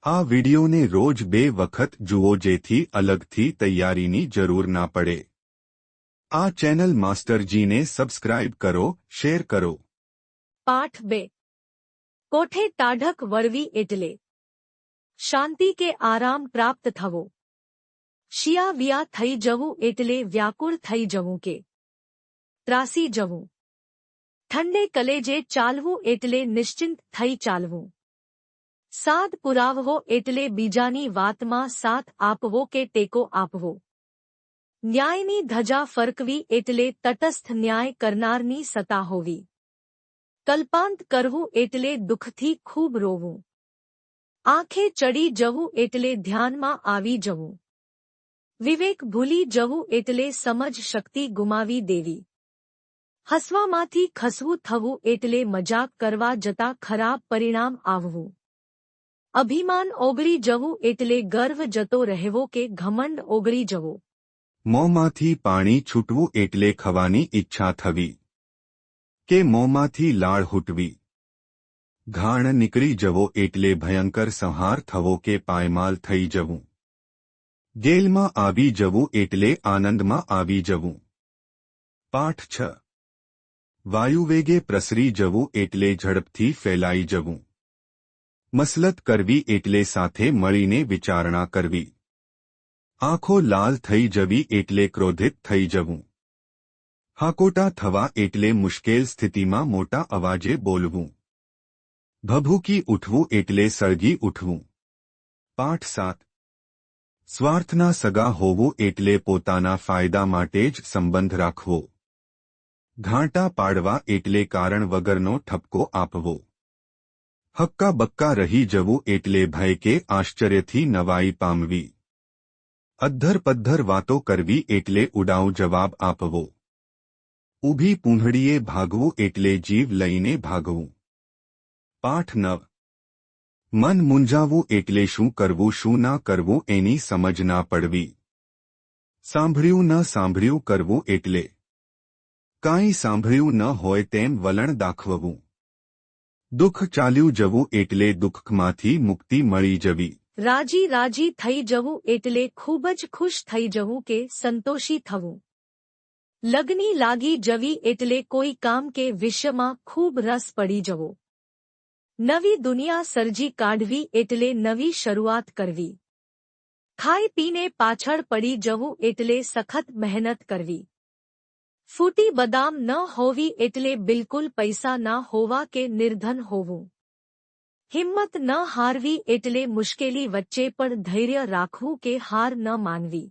આ વિડિયોને રોજ 2 વખત જુઓ જેથી અલગથી તૈયારીની જરૂર ના પડે। આ ચેનલ માસ્ટરજીને સબસ્ક્રાઇબ કરો, શેર કરો। પાઠ 2 કોઠે ટાઢક વળવી એટલે શાંતિ કે આરામ પ્રાપ્ત થવો। શિયાવિયા થઈ જવું એટલે વ્યાકુળ થઈ જવું કે ત્રાસી જવું। ઠંડે કલેજે ચાલવું એટલે નિશ્ચિંત થઈ ચાલવું। સાદ પુરાવવો એટલે બીજાની વાતમાં સાથ આપવો કે ટેકો આપવો। ન્યાયની ધજા ફરકવી એટલે તટસ્થ ન્યાય કરનારની સત્તા હોવી। કલ્પાંત કરવું એટલે દુઃખથી ખૂબ રોવું। આંખે ચડી જવું એટલે ધ્યાનમાં આવી જવું। વિવેક ભૂલી જવું એટલે સમજ શક્તિ ગુમાવી દેવી। હસવામાંથી ખસવું થવું એટલે મજાક કરવા જતા ખરાબ પરિણામ આવવું। અભિમાન ઓગળી જવું એટલે ગર્વ જતો રહેવો કે ઘમંડ ઓગળી જવો। મોંમાંથી પાણી છૂટવું એટલે ખવાની ઈચ્છા થવી કે મોંમાંથી લાળ હૂટવી। ઘાણ નીકળી જવો એટલે ભયંકર સંહાર થવો કે પાયમાલ થઈ જવું। ગેલમાં આવી જવું એટલે આનંદમાં આવી જવું। પાઠ 6 વાયુવેગે પ્રસરી જવું એટલે ઝડપથી ફેલાઈ જવું। મસલત કરવી એટલે સાથે મળીને વિચારણા કરવી। આંખો લાલ થઈ જવી એટલે ક્રોધિત થઈ જવું। હાકોટા થવા એટલે મુશ્કેલ સ્થિતિમાં મોટા અવાજે બોલવું। ભભૂકી ઉઠવું એટલે સળગી ઉઠવું। પાઠ 7 સ્વાર્થના સગા હોવું એટલે પોતાના ફાયદા માટે જ સંબંધ રાખવો। ઘાંટા પાડવા એટલે કારણ વગરનો ઠપકો આપવો। હક્કા બક્કા રહી જવું એટલે ભય કે આશ્ચર્યથી નવાઈ પામવી। અદ્ધર પદ્ધર વાતો કરવી એટલે ઉડાઉ જવાબ આપવો। ઊભી પૂંછડીએ ભાગવું એટલે જીવ લઈને ભાગવું। પાઠ 9 મન મૂંઝાવું એટલે શું કરવું શું ના કરવું એની સમજ ના પડવી। સાંભળ્યું ન સાંભળ્યું કરવું એટલે કાંઈ સાંભળ્યું ન હોય તેમ વલણ દાખવવું। દુઃખ ચાલ્યું જવું એટલે દુઃખમાંથી મુક્તિ મળી જવી। રાજી રાજી થઈ જવું એટલે ખૂબ જ ખુશ થઈ જવું કે સંતોષી થવું। લગની લાગી જવી એટલે કોઈ કામ કે વિષયમાં ખૂબ રસ પડી જવો। નવી દુનિયા સર્જી કાઢવી એટલે નવી શરૂઆત કરવી। ખાઈ પીને પાછળ પડી જવું એટલે સખત મહેનત કરવી। ફૂટી બદામ ન હોવી એટલે બિલકુલ પૈસા ના હોવા કે નિર્ધન હોવું। હિંમત ન હારવી એટલે મુશ્કેલી વચ્ચે પણ ધૈર્ય રાખવું કે હાર ન માનવી।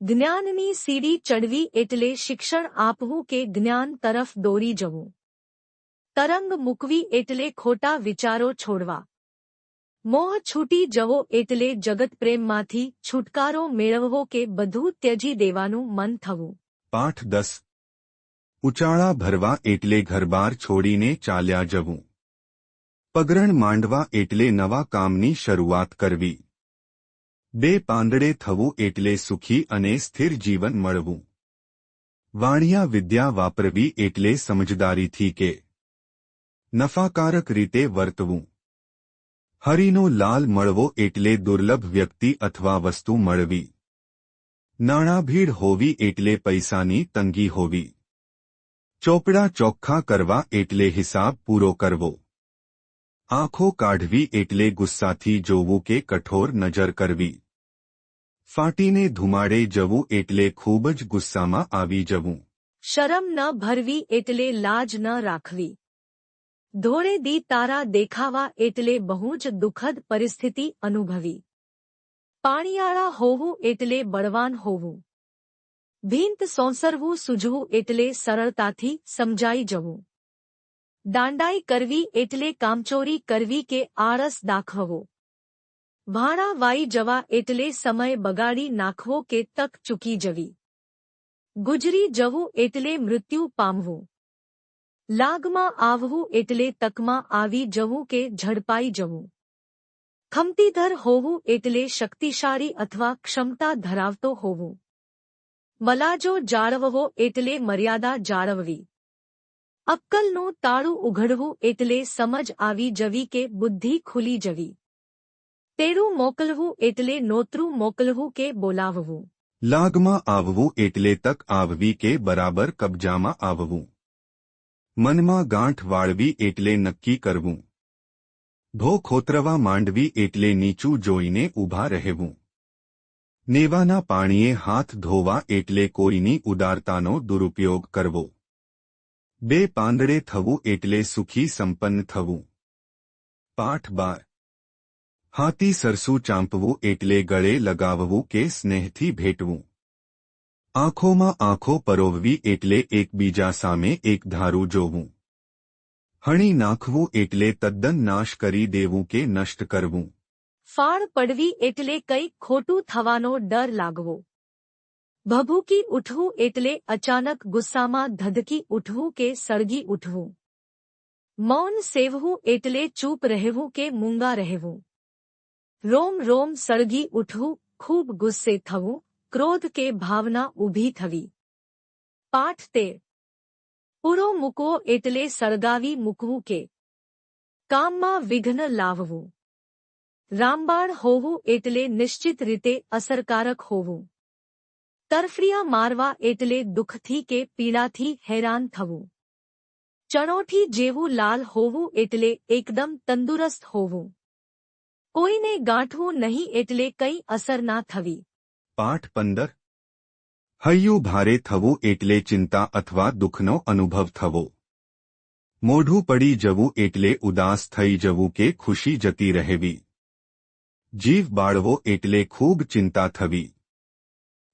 જ્ઞાનની સીડી ચડવી એટલે શિક્ષણ આપવું કે જ્ઞાન તરફ દોરી જવું। તરંગ મૂકવી એટલે ખોટા વિચારો છોડવા। મોહ છૂટી જવો એટલે જગતપ્રેમમાંથી છુટકારો મેળવવો કે બધું ત્યજી દેવાનું મન થવું। પાઠ 10 ઉચાળા ભરવા એટલે ઘરબાર છોડીને ચાલ્યા જવું। પગરણ માંડવા એટલે નવા કામની શરૂઆત કરવી। બે પાંદડે થવું એટલે સુખી અને સ્થિર જીવન મળવું। વાણિયા વિદ્યા વાપરવી એટલે સમજદારીથી કે નફાકારક રીતે વર્તવું। હરીનો લાલ મળવો એટલે દુર્લભ વ્યક્તિ અથવા વસ્તુ મળવી। નાણાભીડ હોવી એટલે પૈસાની તંગી હોવી। ચોપડા ચોખ્ખા કરવા એટલે હિસાબ પૂરો કરવો। આંખો કાઢવી એટલે ગુસ્સાથી જોવું કે કઠોર નજર કરવી। ફાટીને ધુમાડે જવું એટલે ખૂબ જ ગુસ્સામાં આવી જવું। શરમ ન ભરવી એટલે લાજ ન રાખવી। ધોળે દી તારા દેખાવા એટલે બહુ જ દુઃખદ પરિસ્થિતિ અનુભવી। પાણીયાળા હોવું એટલે બળવાન હોવું। ભીંત સોંસરવું સૂઝવું એટલે સરળતાથી સમજાઈ જવું। દાંડાઈ કરવી એટલે કામચોરી કરવી કે આળસ દાખવવો। ભાણા વાઈ જવા એટલે સમય બગાડી નાખવો કે તક ચૂકી જવી। ગુજરી જવું એટલે મૃત્યુ પામવું। લાગમાં આવવું એટલે તકમાં આવી જવું કે ઝડપાઈ જવું। ખમતીધર હોવું એટલે શક્તિશાળી અથવા ક્ષમતા ધરાવતો હોવું। મલાજો જાળવવો એટલે મર્યાદા જાળવવી। અક્કલનું તાળું ઉઘડવું એટલે સમજ આવી જવી કે બુદ્ધિ ખુલી જવી। તેડું મોકલવું એટલે નોતરું મોકલવું કે બોલાવવું. લાગમાં આવવું એટલે તક આવવી કે બરાબર કબજામાં આવવું. મનમાં ગાંઠ વાળવી એટલે નક્કી કરવું. ભો ખોતરવા માંડવી એટલે નીચું જોઈને ઊભા રહેવું. નેવાના પાણીએ હાથ ધોવા એટલે કોઈની ઉદારતાનો દુરુપયોગ કરવો. બે પાંદડે થવું એટલે સુખી સંપન્ન થવું. પાઠ 12. હાથી સરસું ચાંપવું એટલે ગળે લગાવવું કે સ્નેહથી ભેટવું. આંખોમાં આંખો પરોવવી એટલે એકબીજા સામે એકધારું જોવું. હણી નાખવું એટલે તદ્દન નાશ કરી દેવું કે નષ્ટ કરવું. ફાળ પડવી એટલે કંઈક ખોટું થવાનો ડર લાગવો. ભભૂકી ઉઠવું એટલે અચાનક ગુસ્સામાં ધધકી ઉઠવું કે સળગી ઉઠવું. મૌન સેવવું એટલે ચૂપ રહેવું કે મૂંગા રહેવું. રોમ રોમ સળગી ઉઠવું, ખૂબ ગુસ્સે થવું, ક્રોધ કે ભાવના ઊભી થવી. પાઠ 13. પૂરો મૂકવો એટલે સળગાવી મૂકવું કે કામમાં વિઘ્ન લાવવું. રામબાણ હોવું એટલે નિશ્ચિત રીતે અસરકારક હોવું. તરફડિયા મારવા એટલે દુઃખથી કે પીડાથી હેરાન થવું. ચણોઠી જેવું લાલ હોવું એટલે એકદમ તંદુરસ્ત હોવું. કોઈને ગાંઠવું નહીં એટલે કંઈ અસર ના થવી. પાઠ 15. હૈયું ભારે થવું એટલે ચિંતા અથવા દુઃખનો અનુભવ થવો. મોઢું પડી જવું એટલે ઉદાસ થઈ જવું કે ખુશી જતી રહેવી. જીવ બાળવો એટલે ખૂબ ચિંતા થવી.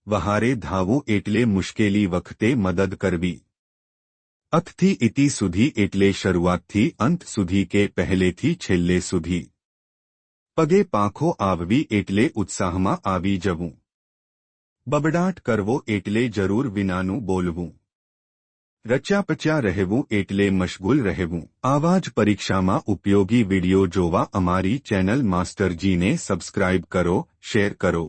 વહારે ધાવું એટલે મુશ્કેલી વખતે મદદ કરવી. અથથી ઇતિ સુધી એટલે શરૂઆતથી અંત સુધી કે પહેલેથી છેલ્લે સુધી. પગે પાંખો આવવી એટલે ઉત્સાહમાં આવી જવું. બબડાટ કરવો એટલે જરૂર વિનાનું બોલવું. રચ્યાપચ્યા રહેવું એટલે મશગુલ રહેવું. આવા જ પરીક્ષામાં ઉપયોગી વિડિયો જોવા અમારી ચેનલ માસ્ટરજીને સબસ્ક્રાઇબ કરો, શેર કરો.